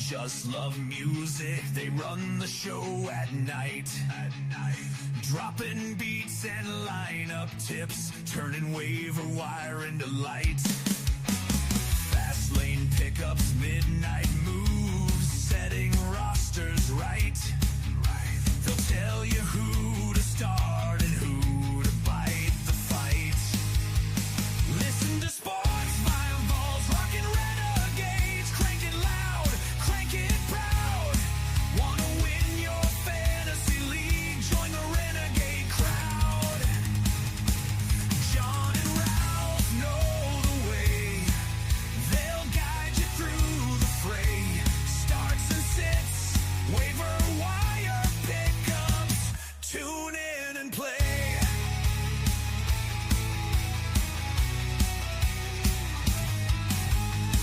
just love music. They run the show at night. Dropping beats and lineup tips, turning waiver wire into light. Fast lane pickups, midnight moves, setting rosters right. They'll tell you who to start and who to bite the fight. Listen to sports, my balls, rockin' renegades. Crank it loud, crank it proud. Wanna win your fantasy league? Join the renegade crowd. John and Ralph know the way. They'll guide you through the fray. Starts and sits, waiver wire pickups. Tune in and play.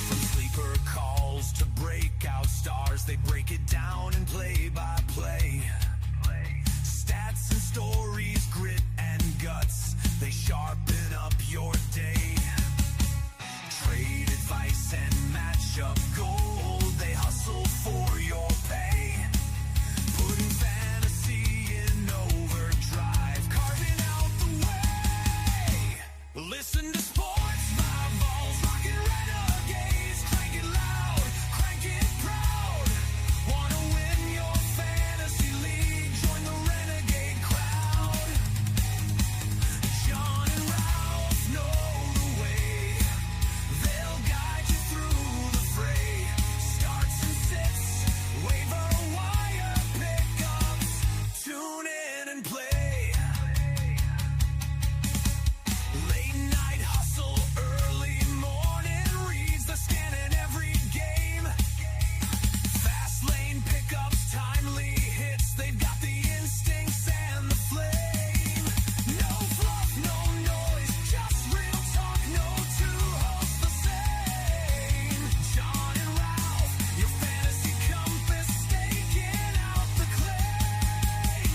From sleeper calls to breakout stars, they break it down and play by play. Stats and stories, grit and guts, they sharpen up your day. Trade advice and matchup gold, they hustle for your pay. Putting fantasy in overdrive, carving out the way. Listen to sports, my balls, rockin' renegades. Crank it loud, crank it proud. Wanna win your fantasy league? Join the renegade crowd. John and Ralph know the way. They'll guide you through the fray. Starts and sits, waiver wire pickups. Tune in and play. Late night hustle, early morning reads, the scanning every game. Fast lane pickups, timely hits, they've got the instincts and the flame. No fluff, no noise, just real talk, no two hosts the same. John and Ralph, your fantasy compass, staking out the claim.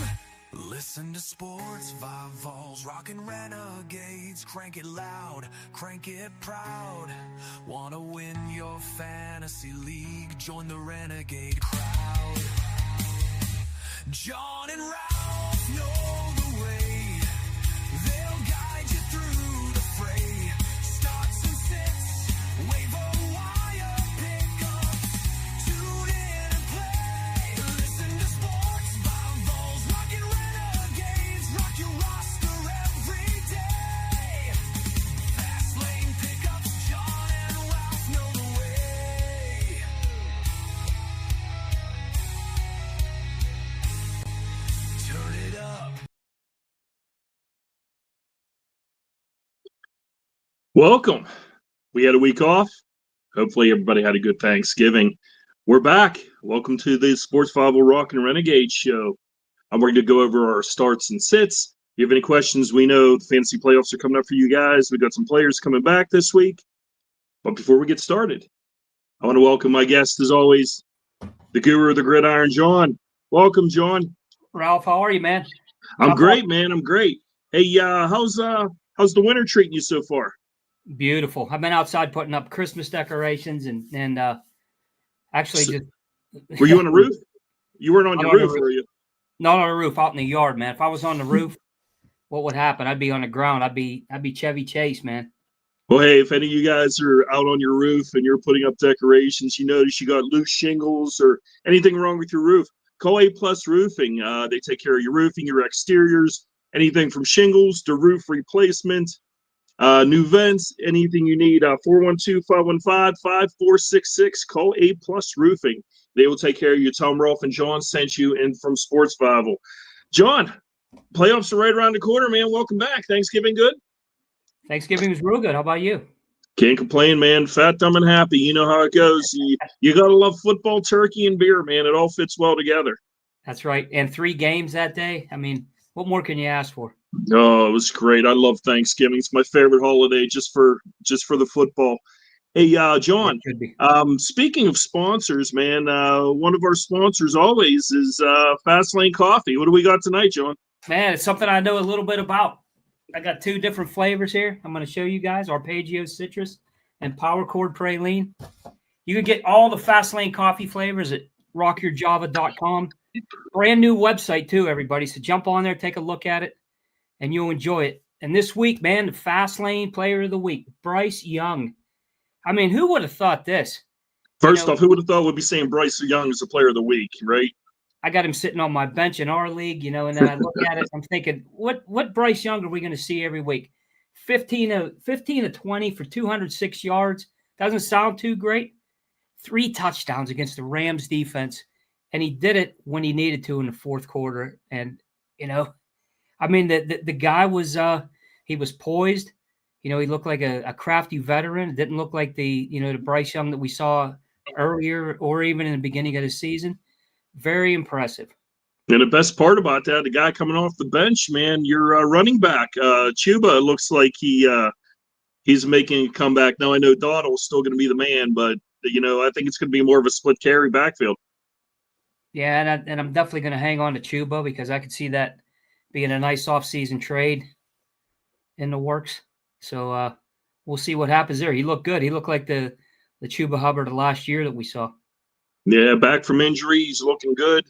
Listen to sports, five vols, rockin' renegades. Crank it loud, crank it proud. Wanna win your fantasy league? Join the renegade crowd. John and Ralph know the way. They'll guide you through the fray. Starts and sits, waiver wire pickups. Tune in and play. Listen to sports, five vols, rockin' renegades. Rock your roster every day. Fast lane pickups, John and Ralph know the way. Turn it up. Welcome. We had a week off. Hopefully everybody had a good Thanksgiving. We're back. Welcome to the Sports Bible Rockin' Renegades show. I'm going to go over our starts and sits. If you have any questions, we know the fantasy playoffs are coming up for you guys. We've got some players coming back this week. But before we get started, I want to welcome my guest, as always, the guru of the gridiron, John. Welcome, John. Ralph, how are you, man? I'm great, man. I'm great. Hey, how's the winter treating you so far? Beautiful. I've been outside putting up Christmas decorations and actually So- just Were you on the roof? You weren't on I'm your on the roof, roof. were you? not on the roof, out in the yard, man. If I was on the roof, what would happen? I'd be on the ground. I'd be Chevy Chase, man. Well, hey, if any of you guys are out on your roof and you're putting up decorations, you notice you got loose shingles or anything wrong with your roof, call A Plus Roofing. They take care of your roofing, your exteriors, anything from shingles to roof replacement, new vents, anything you need. 412-515-5466. Call A Plus Roofing. They will take care of you. Tom, Rolf, and John sent you in from Sports Bible. John, playoffs are right around the corner, man. Welcome back. Thanksgiving good? Thanksgiving was real good. How about you? Can't complain, man. Fat, dumb, and happy. You know how it goes. You got to love football, turkey, and beer, man. It all fits well together. That's right. And 3 games that day. I mean, what more can you ask for? Oh, it was great. I love Thanksgiving. It's my favorite holiday just for the football. Hey, John, It could be. speaking of sponsors, man, one of our sponsors always is Fastlane Coffee. What do we got tonight, John? Man, it's something I know a little bit about. I got 2 different flavors here. I'm going to show you guys: Arpeggio Citrus and Power Chord Praline. You can get all the Fast Lane coffee flavors at rockyourjava.com. Brand new website too, everybody. So jump on there, take a look at it, and you'll enjoy it. And this week, man, the Fast Lane Player of the Week, Bryce Young. I mean, who would have thought this? First off, who would have thought we'd be saying Bryce Young as the Player of the Week, right? I got him sitting on my bench in our league, and then I look at it, I'm thinking, what Bryce Young are we going to see every week? 15 to 20 for 206 yards. Doesn't sound too great. 3 touchdowns against the Rams defense, and he did it when he needed to in the fourth quarter. And, I mean, the guy was he was poised. He looked like a crafty veteran. It didn't look like the Bryce Young that we saw earlier or even in the beginning of the season. Very impressive. And the best part about that, the guy coming off the bench, man, your running back, Chuba, looks like he's making a comeback. Now, I know Doddle's still going to be the man, but, I think it's going to be more of a split carry backfield. Yeah, and I'm definitely going to hang on to Chuba because I could see that being a nice offseason trade in the works. So we'll see what happens there. He looked good. He looked like the Chuba Hubbard of last year that we saw. Yeah, back from injury, he's looking good.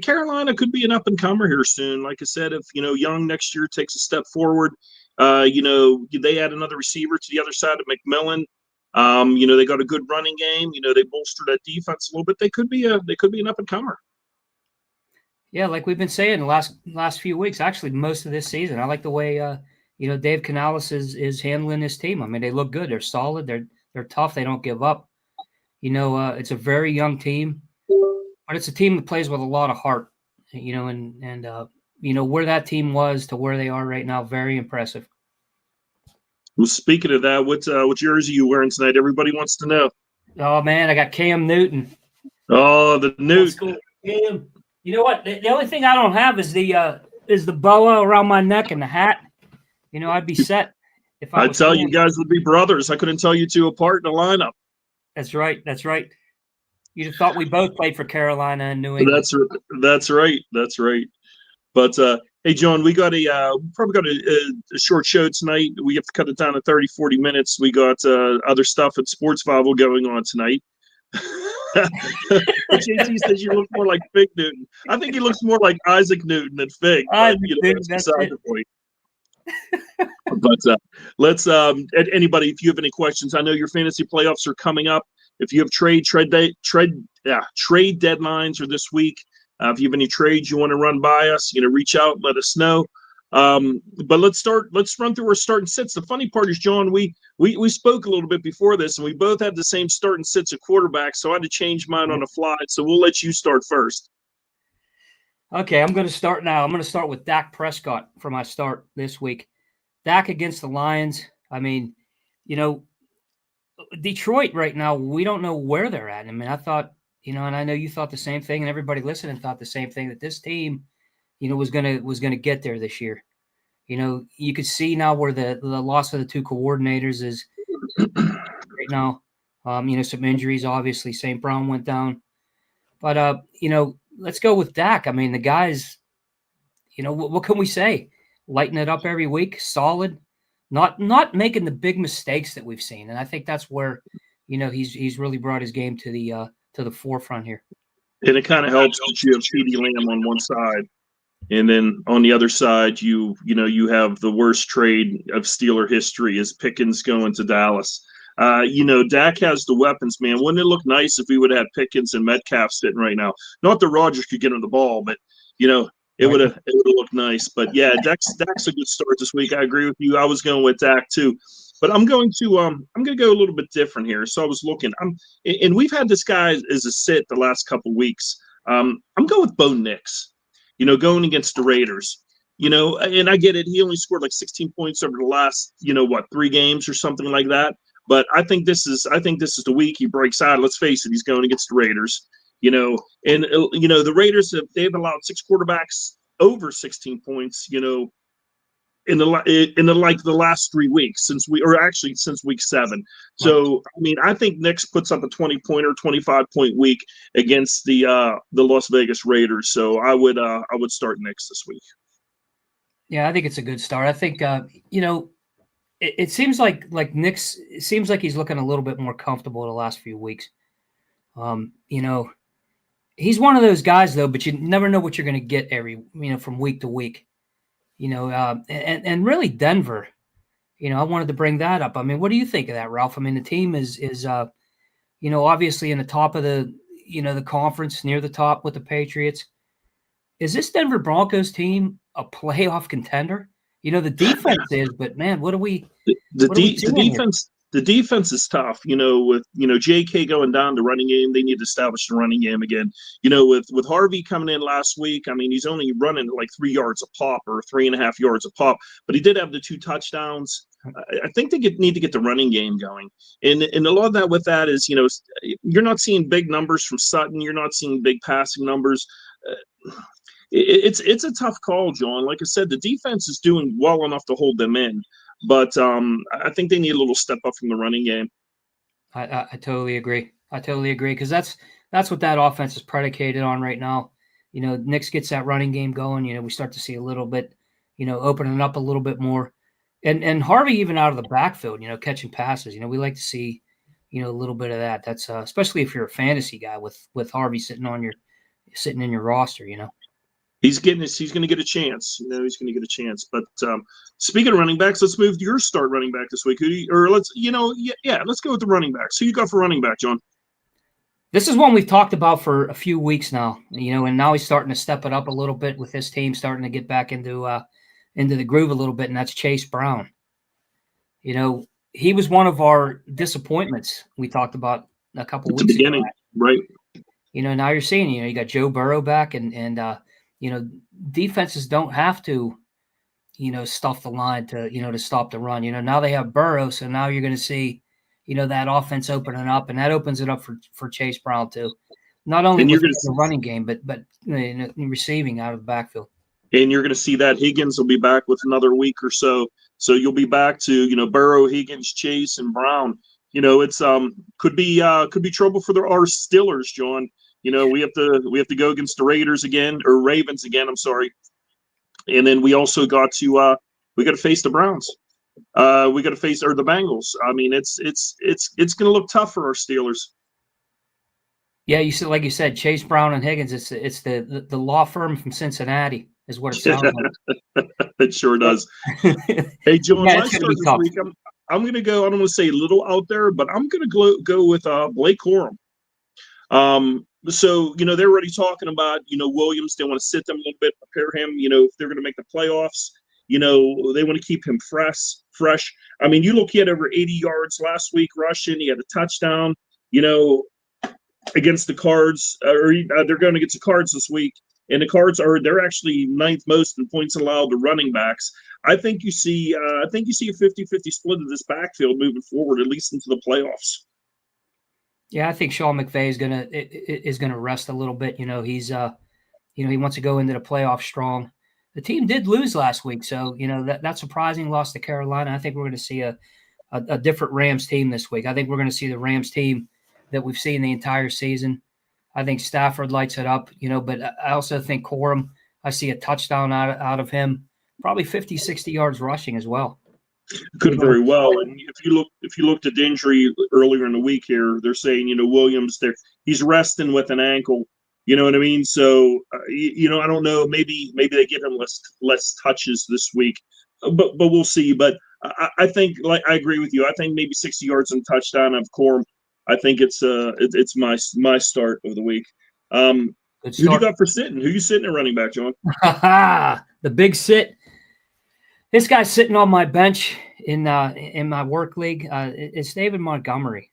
Carolina could be an up-and-comer here soon. Like I said, if, Young next year takes a step forward, they add another receiver to the other side of McMillan. They got a good running game. They bolstered that defense a little bit. They could be an up-and-comer. Yeah, like we've been saying the last few weeks, actually most of this season. I like the way Dave Canales is handling his team. I mean, they look good. They're solid. They're tough. They don't give up. It's a very young team, but it's a team that plays with a lot of heart. And where that team was to where they are right now, very impressive. Well, speaking of that, what jersey are you wearing tonight? Everybody wants to know. Oh man, I got Cam Newton. Oh, the Newton. Cam. You know what? The only thing I don't have is the boa around my neck and the hat. I'd be set if I was. I tell you guys would be brothers. I couldn't tell you two apart in the lineup. That's right. You'd have thought we both played for Carolina and New England. That's right. But hey, John, we got probably got a short show tonight. We have to cut it down to 30, 40 minutes. We got other stuff at Sports Bible going on tonight. JC says you look more like Fig Newton. I think he looks more like Isaac Newton than Fig. But, that's beside the point. But let's anybody, if you have any questions, I know your fantasy playoffs are coming up. If you have trade deadlines or this week, if you have any trades you want to run by us, reach out, let us know. But let's run through our start and sits. The funny part is, John, we spoke a little bit before this, and we both had the same start and sits at quarterback, so I had to change mine on the fly. So we'll let you start first. Okay, I'm going to start now. I'm going to start with Dak Prescott for my start this week. Dak against the Lions. I mean, Detroit right now, we don't know where they're at. I mean, I thought, and I know you thought the same thing, and everybody listening thought the same thing, that this team, was gonna get there this year. You could see now where the loss of the two coordinators is right now. Some injuries, obviously. St. Brown went down. But, let's go with Dak. I mean, the guy's, what can we say? Lighting it up every week, solid, not making the big mistakes that we've seen. And I think that's where, he's really brought his game to the forefront here. And it kind of helps that you have CeeDee Lamb on one side. And then on the other side, you have the worst trade of Steeler history is Pickens going to Dallas. Dak has the weapons, man. Wouldn't it look nice if we would have had Pickens and Metcalf sitting right now? Not that Rodgers could get him the ball, but it would have looked nice. But yeah, Dak's a good start this week. I agree with you. I was going with Dak too, but I'm going to go a little bit different here. So I was looking. And we've had this guy as a sit the last couple weeks. I'm going with Bo Nix. Going against the Raiders. And I get it. He only scored like 16 points over the last 3 games or something like that. But I think this is the week he breaks out. Let's face it, he's going against the Raiders. The Raiders they've allowed 6 quarterbacks over 16 points. In the last 3 weeks since week 7. So I mean, I think Nix puts up a 20-point or 25-point week against the Las Vegas Raiders. So I would start Nix this week. Yeah, I think it's a good start. I think it seems like Nick's. It seems like he's looking a little bit more comfortable the last few weeks. You know, he's one of those guys though, but you never know what you're going to get from week to week. You know, and really Denver. You know, I wanted to bring that up. I mean, what do you think of that, Ralph? I mean, the team is obviously in the top of the conference, near the top with the Patriots. Is this Denver Broncos team a playoff contender? You know, the defense is, but man, what are we The seeing here? defense is tough. With J.K. going down the running game, they need to establish the running game again. With Harvey coming in last week, I mean, he's only running like 3 yards a pop or 3.5 yards a pop, but he did have the 2 touchdowns. I think they need to get the running game going, and a lot of that with that is you're not seeing big numbers from Sutton, you're not seeing big passing numbers. It's a tough call, John. Like I said, the defense is doing well enough to hold them in, but I think they need a little step up from the running game. I totally agree. I totally agree because that's what that offense is predicated on right now. You know, Knicks gets that running game going. You know, we start to see a little bit, opening up a little bit more, and Harvey even out of the backfield, catching passes. You know, we like to see, a little bit of that. That's especially if you're a fantasy guy with Harvey sitting in your roster. You know. He's going to get a chance. He's going to get a chance. But speaking of running backs, let's move to your start running back this week. Let's go with the running backs. Who you got for running back, John? This is one we've talked about for a few weeks now, and now he's starting to step it up a little bit with his team starting to get back into the groove a little bit, and that's Chase Brown. You know, he was one of our disappointments we talked about a couple weeks ago. Right. Now you're seeing, you got Joe Burrow back and defenses don't have to, stuff the line to stop the run. Now they have Burrow, so now you're going to see, that offense opening up, and that opens it up for Chase Brown too. Not only with the running game, but receiving out of the backfield. And you're going to see that Higgins will be back with another week or so. So you'll be back to Burrow, Higgins, Chase, and Brown. It's could be trouble for our Steelers, John. We have to go against the Ravens again. I'm sorry. And then we also got to face the Browns. We got to face the Bengals. I mean, it's going to look tough for our Steelers. Yeah, like you said, Chase Brown and Higgins. It's the law firm from Cincinnati is what it sounds like. It sure does. Hey, John, my start this week. I'm going to go. I don't want to say a little out there, but I'm going to go with Blake Corum. So, they're already talking about, Williams. They want to sit them a little bit, prepare him, if they're going to make the playoffs, they want to keep him fresh. I mean, you look, he had over 80 yards last week rushing. He had a touchdown, against the Cards, they're going against the Cards this week. And the Cards they're actually 9th most in points allowed to running backs. I think you see a 50-50 split of this backfield moving forward, at least into the playoffs. Yeah, I think Sean McVay is gonna rest a little bit. He's he wants to go into the playoffs strong. The team did lose last week, so that's surprising. Lost to Carolina. I think we're going to see a different Rams team this week. I think we're going to see the Rams team that we've seen the entire season. I think Stafford lights it up, but I also think Corum, I see a touchdown out of him, probably 50, 60 yards rushing as well. Could very well. And if you looked at the injury earlier in the week here, they're saying, Williams, he's resting with an ankle. You know what I mean? So, I don't know. Maybe they give him less touches this week, but we'll see. But I think, like, I agree with you. I think maybe 60 yards and touchdown of Corum. I think it's my start of the week. Who do you got for sitting? Who you sitting at running back, John? The big sit. This guy's sitting on my bench in my work league. It's David Montgomery.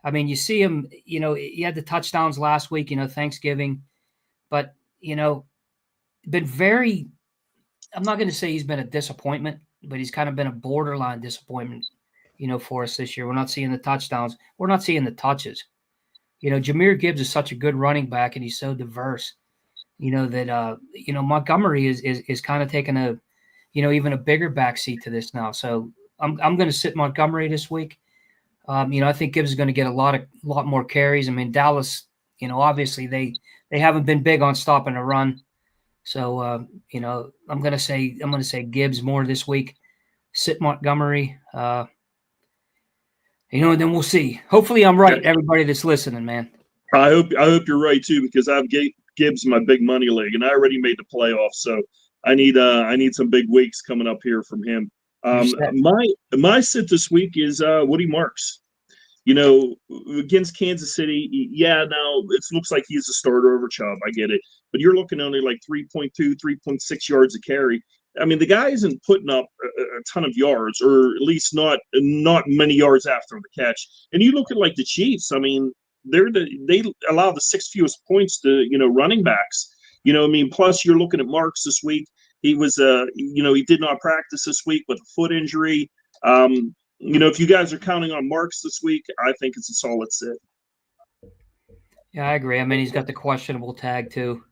I mean, you see him, he had the touchdowns last week, Thanksgiving, but, been very, I'm not going to say he's been a disappointment, but he's kind of been a borderline disappointment, for us this year. We're not seeing the touchdowns. We're not seeing the touches. Jahmyr Gibbs is such a good running back and he's so diverse, that, Montgomery is kind of taking a, even a bigger backseat to this now. So I'm going to sit Montgomery this week. I think Gibbs is going to get a lot more carries. I mean, Dallas, obviously they haven't been big on stopping a run. So, I'm going to say Gibbs more this week. sit Montgomery. And then we'll see. Hopefully I'm right, everybody that's listening, man. I hope you're right too, because I've Gibbs in my big money league, and I already made the playoffs, so I need some big weeks coming up here from him. My sit this week is Woody Marks. Against Kansas City, now it looks like he's a starter over Chubb. I get it. But you're looking only like 3.2, 3.6 yards a carry. I mean, the guy isn't putting up a ton of yards, or at least not many yards after the catch. And you look at like the Chiefs. I mean, they allow the 6th fewest points to running backs. Plus you're looking at Marks this week. He was he did not practice this week with a foot injury. If you guys are counting on Marks this week, I think it's a solid sit. Yeah, I agree. I mean, he's got the questionable tag too.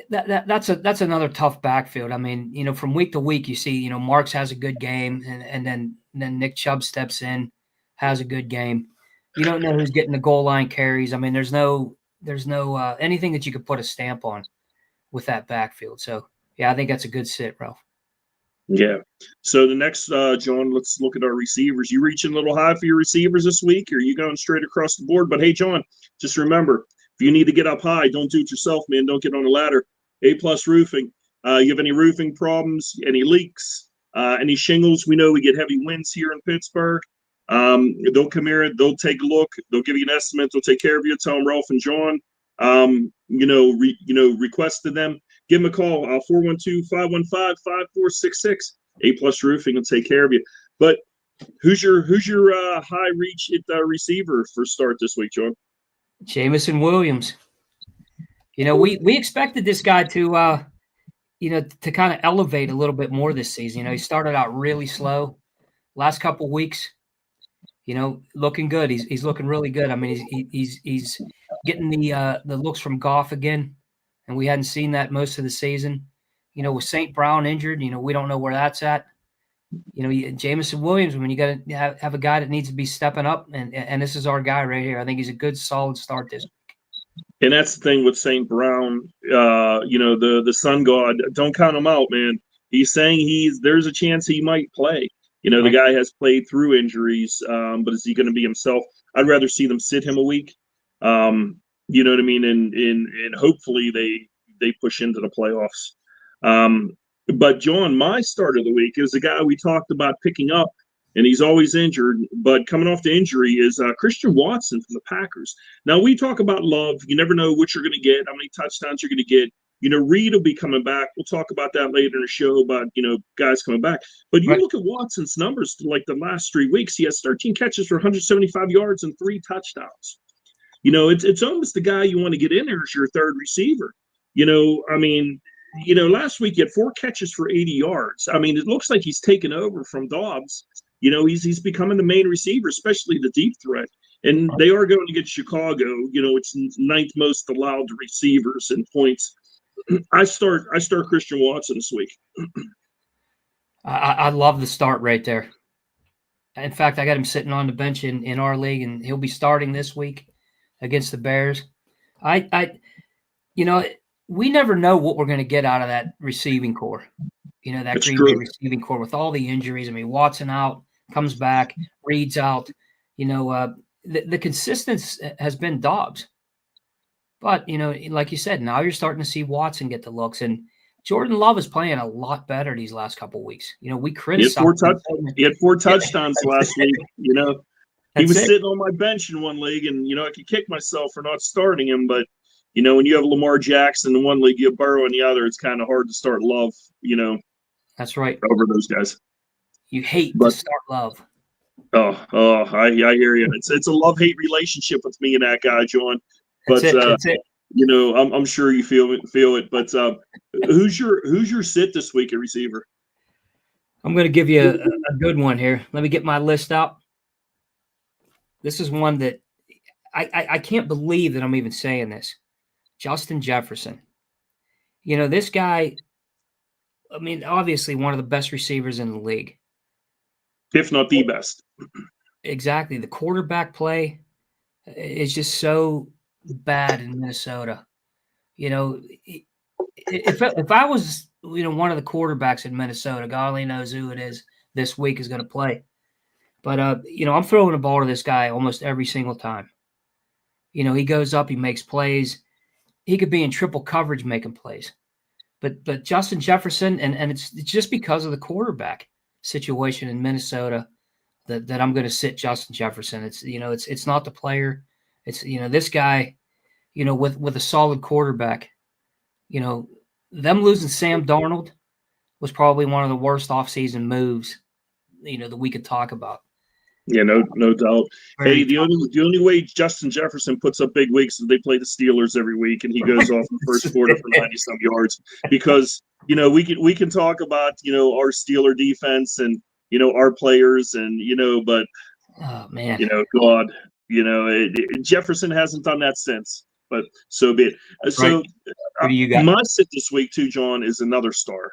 That's another tough backfield. I mean, from week to week, you see, Marks has a good game, and then Nick Chubb steps in, has a good game. You don't know who's getting the goal line carries. I mean, there's no anything that you could put a stamp on with that backfield. So yeah, I think that's a good sit, Ralph. Yeah. So the next, John, let's look at our receivers. You reaching a little high for your receivers this week, or are you going straight across the board? But hey, John, just remember, if you need to get up high, don't do it yourself, man. Don't get on the ladder. A-plus roofing. You have any roofing problems, any leaks, any shingles? We know we get heavy winds here in Pittsburgh. They'll come here. They'll take a look. They'll give you an estimate. They'll take care of you. Tell them Ralph and John, requested them. Give them a call, 412-515-5466. A-plus roofing will take care of you. But who's your high reach at receiver for start this week, John? Jameson Williams. We expected this guy to to kind of elevate a little bit more this season. He started out really slow. Last couple weeks, looking good. He's looking really good. I mean, he's getting the looks from Goff again, and we hadn't seen that most of the season. With St. Brown injured, we don't know where that's at. Jameson Williams, when you got to have a guy that needs to be stepping up, and this is our guy right here. I think he's a good, solid start this week. And that's the thing with St. Brown, the sun god. Don't count him out, man. He's saying there's a chance he might play. Right. The guy has played through injuries, but is he going to be himself? I'd rather see them sit him a week. You know what I mean? And hopefully they push into the playoffs. But John, my start of the week is the guy we talked about picking up, and he's always injured, but coming off the injury is Christian Watson from the Packers. Now, we talk about Love. You never know what you're going to get, how many touchdowns you're going to get. Reed will be coming back. We'll talk about that later in the show about, guys coming back. But you look at Watson's numbers, like the last 3 weeks, he has 13 catches for 175 yards and 3 touchdowns. It's almost the guy you want to get in there as your third receiver. Last week he had 4 catches for 80 yards. I mean, it looks like he's taken over from Dobbs. He's becoming the main receiver, especially the deep threat. And they are going to get Chicago. It's 9th most allowed receivers in points. I start Christian Watson this week. I love the start right there. In fact, I got him sitting on the bench in our league, and he'll be starting this week against the Bears. We never know what we're going to get out of that receiving core. That Green Bay receiving core with all the injuries. I mean, Watson out, comes back, Reed's out. The consistency has been Dobbs. But, like you said, now you're starting to see Watson get the looks. And Jordan Love is playing a lot better these last couple of weeks. We criticized him. He had 4 touchdowns last week. He was sitting on my bench in one league, and, I could kick myself for not starting him. But, when you have Lamar Jackson in one league, you have Burrow in the other, it's kind of hard to start Love, That's right. over those guys. You hate to start Love. I hear you. It's a love-hate relationship with me and that guy, John. But That's it. I'm sure you feel it. But who's your sit this week at receiver? I'm going to give you a good one here. Let me get my list out. This is one that I can't believe that I'm even saying this. Justin Jefferson. This guy, I mean, obviously one of the best receivers in the league. If not the best. Exactly. The quarterback play is just so bad in Minnesota. If I was one of the quarterbacks in Minnesota, God only knows who it is this week, is going to play. But, I'm throwing the ball to this guy almost every single time. He goes up, he makes plays. He could be in triple coverage making plays. But Justin Jefferson, and it's just because of the quarterback situation in Minnesota that I'm going to sit Justin Jefferson. It's not the player. It's, this guy, with a solid quarterback, them losing Sam Darnold was probably one of the worst offseason moves, that we could talk about. Yeah, no doubt. Hey, the only way Justin Jefferson puts up big weeks is they play the Steelers every week, and he goes off in the first quarter for 90-some yards. Because we can talk about our Steeler defense and our players and but oh man, God, Jefferson hasn't done that since. But so be it. So Who do you got? my sit this week too, John, is another star,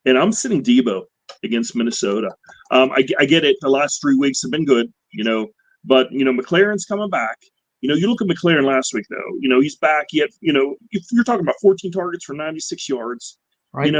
and I'm sitting Debo against Minnesota. I get it. The last 3 weeks have been good, but McLaren's coming back. You look at McLaren last week though. He's back. Yet, if you're talking about 14 targets for 96 yards, right.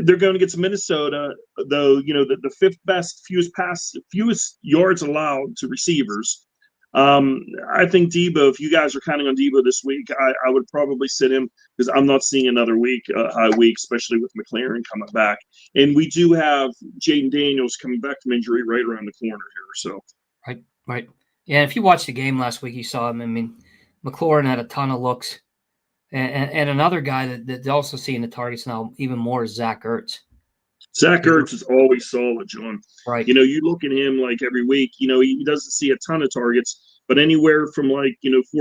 They're going against Minnesota, though. The fifth best, fewest yards allowed to receivers. I think Debo, if you guys are counting on Debo this week, I would probably sit him because I'm not seeing another high week, especially with McLaren coming back. And we do have Jaden Daniels coming back from injury right around the corner here. So Right. Yeah, if you watched the game last week, you saw him. I mean, McLaurin had a ton of looks. And another guy that's also seeing the targets now even more is Zach Ertz. Zach Ertz is always solid, John. Right. You look at him like every week, he doesn't see a ton of targets, but anywhere from 4,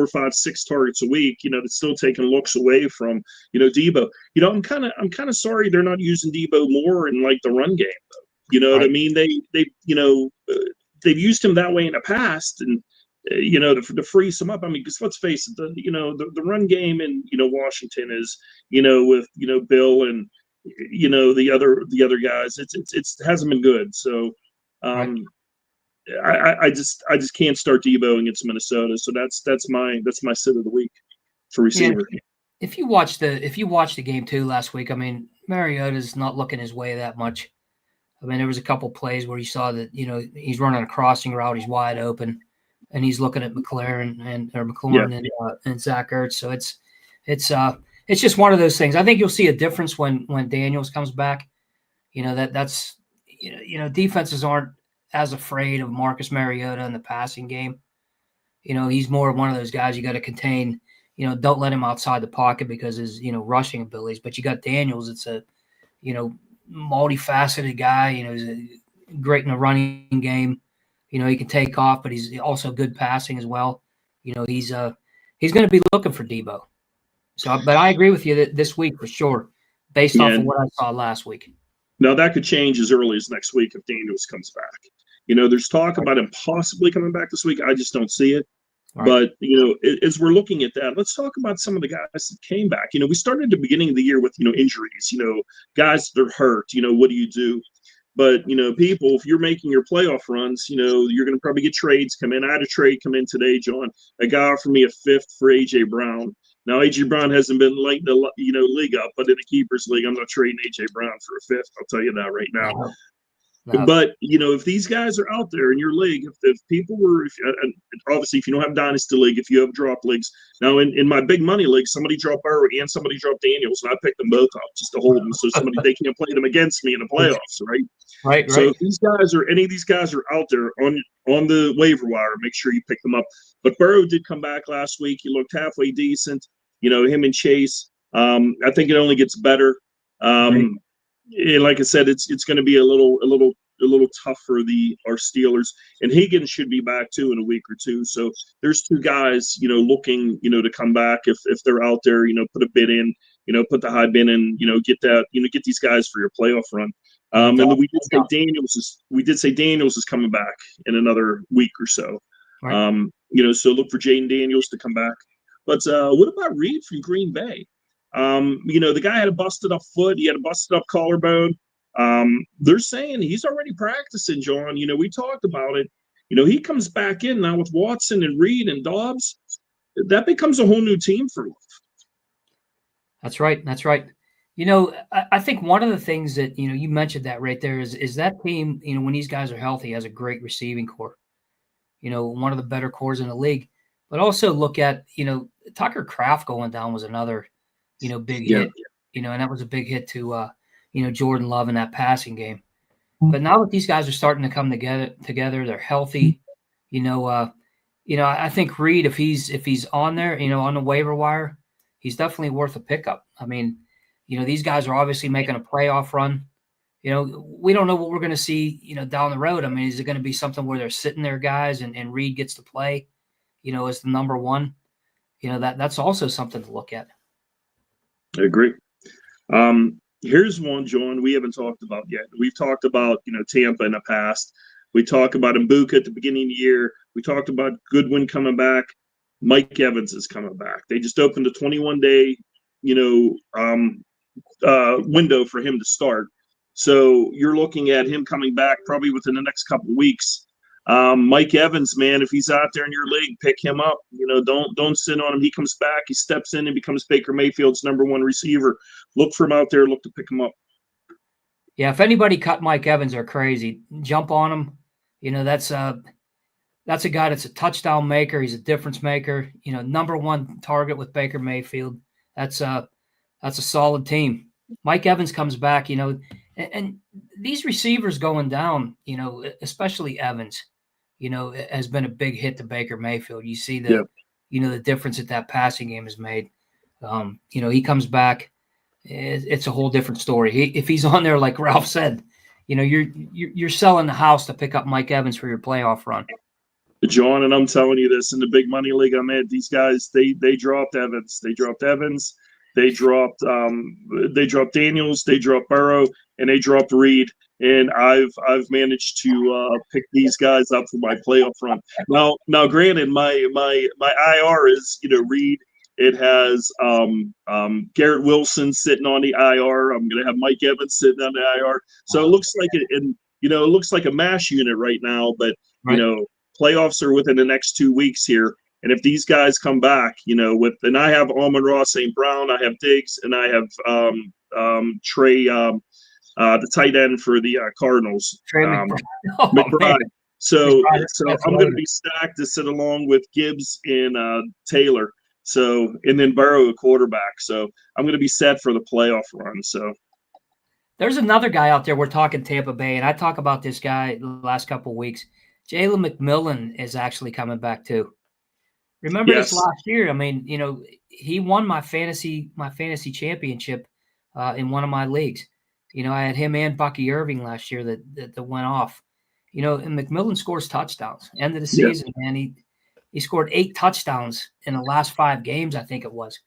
5, 6 targets a week, it's still taking looks away from, Debo. I'm kind of sorry they're not using Debo more in the run game though. You know what I mean? They've used him that way in the past and to freeze him up. I mean, because let's face it, the run game in Washington is with Bill and the other guys, it hasn't been good. So I just can't start Debo against Minnesota. So that's my sit of the week for receiver. Yeah, if you watch the game too last week, I mean, Mariota's not looking his way that much. I mean, there was a couple plays where you saw that he's running a crossing route, he's wide open, and he's looking at McLaurin and Zach Ertz. So it's just one of those things. I think you'll see a difference when Daniels comes back. That's defenses aren't as afraid of Marcus Mariota in the passing game. He's more of one of those guys you got to contain. Don't let him outside the pocket because his rushing abilities. But you got Daniels. It's a multifaceted guy. He's great in the running game. He can take off, but he's also good passing as well. He's going to be looking for Debo. So, but I agree with you that this week for sure, based off of what I saw last week. Now that could change as early as next week if Daniels comes back. There's talk about him possibly coming back this week. I just don't see it. Right. But as we're looking at that, let's talk about some of the guys that came back. We started at the beginning of the year with injuries. Guys that are hurt. What do you do? But people, if you're making your playoff runs, you're going to probably get trades come in. I had a trade come in today, John. A guy offered me a 5th for AJ Brown. Now, A.J. Brown hasn't been lighting the league up, but in a keepers league, I'm not trading A.J. Brown for a 5th. I'll tell you that right now. No. But if these guys are out there in your league, if people were, obviously, if you don't have dynasty league, if you have drop leagues. Now, in my big money league, somebody dropped Burrow and somebody dropped Daniels, and I picked them both up just to hold them, so they can't play them against me in the playoffs, right? Right. So if any of these guys are out there on the waiver wire, make sure you pick them up. But Burrow did come back last week. He looked halfway decent. Him and Chase. I think it only gets better. And like I said, it's going to be a little tough for our Steelers. And Higgins should be back too in a week or two. So there's 2 guys, looking, to come back if they're out there. Put a bid in. Put the high bid in. Get that. Get these guys for your playoff run. And then we did say Daniels is coming back in another week or so. Right. So look for Jaden Daniels to come back. But what about Reed from Green Bay? The guy had a busted up foot. He had a busted up collarbone. They're saying he's already practicing, John. We talked about it. He comes back in now with Watson and Reed and Dobbs. That becomes a whole new team for him. That's right. I think one of the things that, you mentioned that right there is that team, when these guys are healthy, has a great receiving core, one of the better cores in the league. But also look at, Tucker Kraft going down was another, big Yeah. hit, and that was a big hit to, Jordan Love in that passing game. But now that these guys are starting to come together, they're healthy, I think Reed, if he's on there, on the waiver wire, he's definitely worth a pickup. I mean, these guys are obviously making a playoff run. We don't know what we're going to see, down the road. I mean, is it going to be something where they're sitting there guys and Reed gets to play, as the number one? That's also something to look at. I agree. Here's one, John, we haven't talked about yet. We've talked about, Tampa in the past. We talked about Mbuka at the beginning of the year. We talked about Goodwin coming back. Mike Evans is coming back. They just opened a 21-day, window for him to start. So you're looking at him coming back probably within the next couple of weeks. Mike Evans, man, if he's out there in your league, pick him up. Don't sit on him. He comes back, he steps in and becomes Baker Mayfield's number one receiver. Look for him out there. Look to pick him up. Yeah, if anybody cut Mike Evans, they're crazy. Jump on him. That's a guy that's a touchdown maker. He's a difference maker. Number one target with Baker Mayfield. That's a solid team. Mike Evans comes back. And these receivers going down. Especially Evans. Has been a big hit to Baker Mayfield. You see the difference that passing game has made. He comes back. It's a whole different story. If he's on there, like Ralph said, you're selling the house to pick up Mike Evans for your playoff run. John, and I'm telling you this, in the big money league I'm in, these guys they dropped Evans. They dropped Evans. They dropped Daniels. They dropped Burrow, and they dropped Reed. And I've managed to pick these guys up for my playoff run. Now, granted, my IR is Reed. It has Garrett Wilson sitting on the IR. I'm going to have Mike Evans sitting on the IR. So it looks like it looks like a mash unit right now. But playoffs are within the next 2 weeks here. And if these guys come back, and I have Amon-Ra St. Brown, I have Diggs, and I have Trey, the tight end for the Cardinals, Trey McBride. So I'm going to loaded. be stacked to sit along with Gibbs and Taylor. So, and then Burrow, a quarterback. So I'm going to be set for the playoff run. So there's another guy out there. We're talking Tampa Bay, and I talk about this guy the last couple of weeks. Jalen McMillan is actually coming back too. Remember this last year? I mean, he won my fantasy championship in one of my leagues. I had him and Bucky Irving last year that went off. And McMillan scores touchdowns. End of the season, man. He scored 8 touchdowns in the last 5 games, I think it was,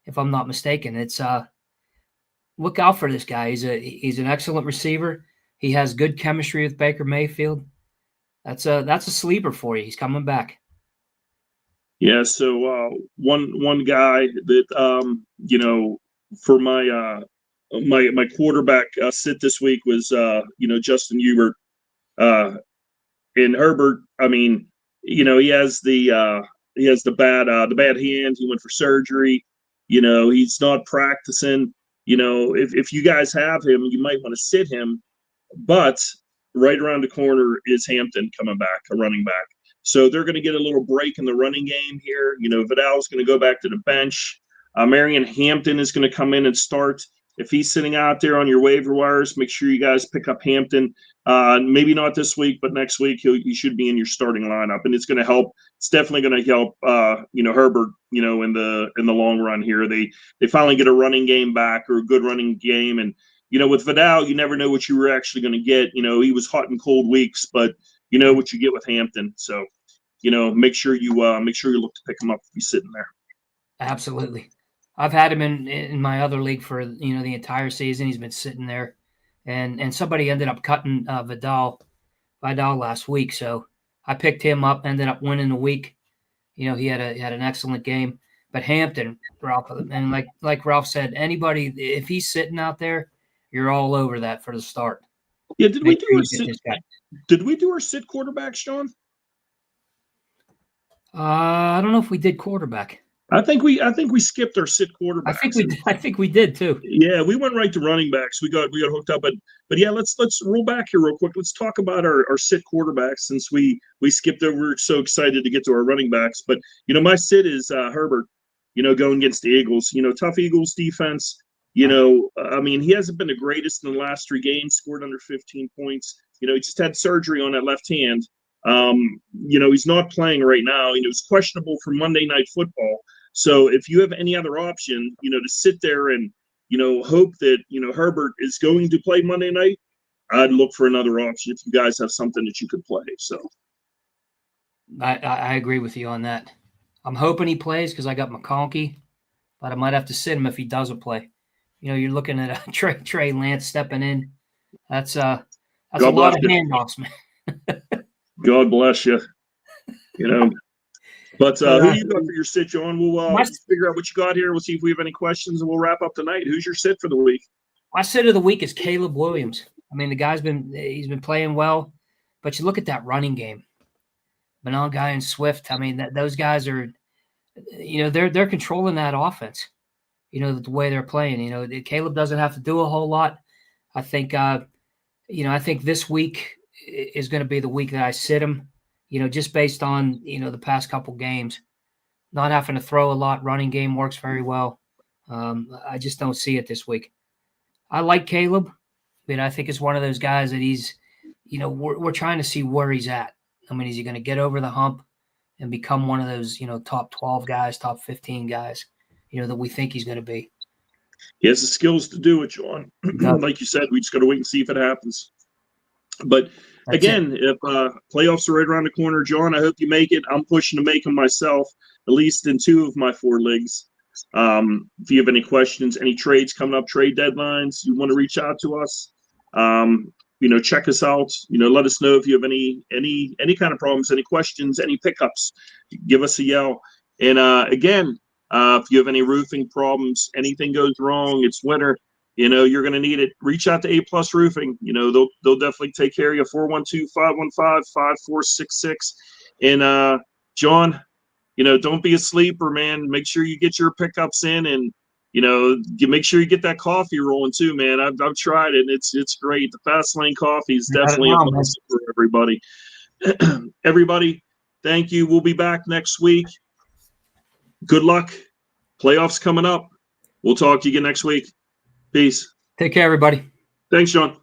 if I'm not mistaken. It's look out for this guy. He's an excellent receiver. He has good chemistry with Baker Mayfield. That's a sleeper for you. He's coming back. Yeah. So one guy that for my quarterback sit this week was Justin Hubert. And Herbert, I mean, he has the bad hand. He went for surgery. He's not practicing. If you guys have him, you might want to sit him. But right around the corner is Hampton coming back, a running back. So they're going to get a little break in the running game here. Vidal's going to go back to the bench. Marion Hampton is going to come in and start. If he's sitting out there on your waiver wires, make sure you guys pick up Hampton. Maybe not this week, but next week he should be in your starting lineup, and it's going to help. It's definitely going to help. Herbert. In the long run here, they finally get a running game back, or a good running game, and with Vidal, you never know what you were actually going to get. He was hot and cold weeks, but you know what you get with Hampton. So make sure you look to pick him up if he's sitting there. Absolutely. I've had him in my other league for the entire season. He's been sitting there, and somebody ended up cutting Vidal last week, so I picked him up. Ended up winning the week. He had an excellent game. But Hampton, Ralph, and like Ralph said, anybody if he's sitting out there, you're all over that for the start. Yeah, did we do our sit quarterbacks, Sean? I don't know if we did quarterback. I think we skipped our sit quarterbacks. I think we did too. Yeah, we went right to running backs. We got hooked up, but yeah, let's roll back here real quick. Let's talk about our sit quarterbacks since we skipped over. We're so excited to get to our running backs, but my sit is Herbert. Going against the Eagles. Tough Eagles defense. I mean, he hasn't been the greatest in the last 3 games. Scored under 15 points. He just had surgery on that left hand. He's not playing right now. He's questionable for Monday Night Football. So if you have any other option, to sit there and, hope that, Herbert is going to play Monday night, I'd look for another option if you guys have something that you could play. So I agree with you on that. I'm hoping he plays because I got McConkey, but I might have to sit him if he doesn't play. You're looking at a Trey Lance stepping in. That's a lot of handoffs, man. God bless you. But who do you got for your sit, John? We'll figure out what you got here. We'll see if we have any questions, and we'll wrap up tonight. Who's your sit for the week? My sit of the week is Caleb Williams. I mean, the guy's been playing well, but you look at that running game. Benongai and Swift. I mean, those guys are, they're controlling that offense. The way they're playing. Caleb doesn't have to do a whole lot. I think, I think this week is going to be the week that I sit him. Just based on, the past couple games, not having to throw a lot, running game works very well. I just don't see it this week. I like Caleb, but I think it's one of those guys that he's, we're trying to see where he's at. I mean, is he going to get over the hump and become one of those, top 12 guys, top 15 guys, that we think he's going to be? He has the skills to do it, John. Like you said, we just got to wait and see if it happens. But again, if playoffs are right around the corner, John, I hope you make it. I'm pushing to make them myself, at least in 2 of my 4 leagues. If you have any questions, any trades coming up, trade deadlines, you want to reach out to us, check us out. Let us know if you have any kind of problems, any questions, any pickups. Give us a yell. And again, if you have any roofing problems, anything goes wrong, it's winter. You're going to need it. Reach out to A+ Roofing. They'll definitely take care of you. 412-515-5466. And John, don't be a sleeper, man. Make sure you get your pickups in, and make sure you get that coffee rolling too, man. I've tried it. And it's great. The Fast Lane coffee is definitely a must for everybody. Everybody, thank you. We'll be back next week. Good luck. Playoffs coming up. We'll talk to you again next week. Peace. Take care, everybody. Thanks, John.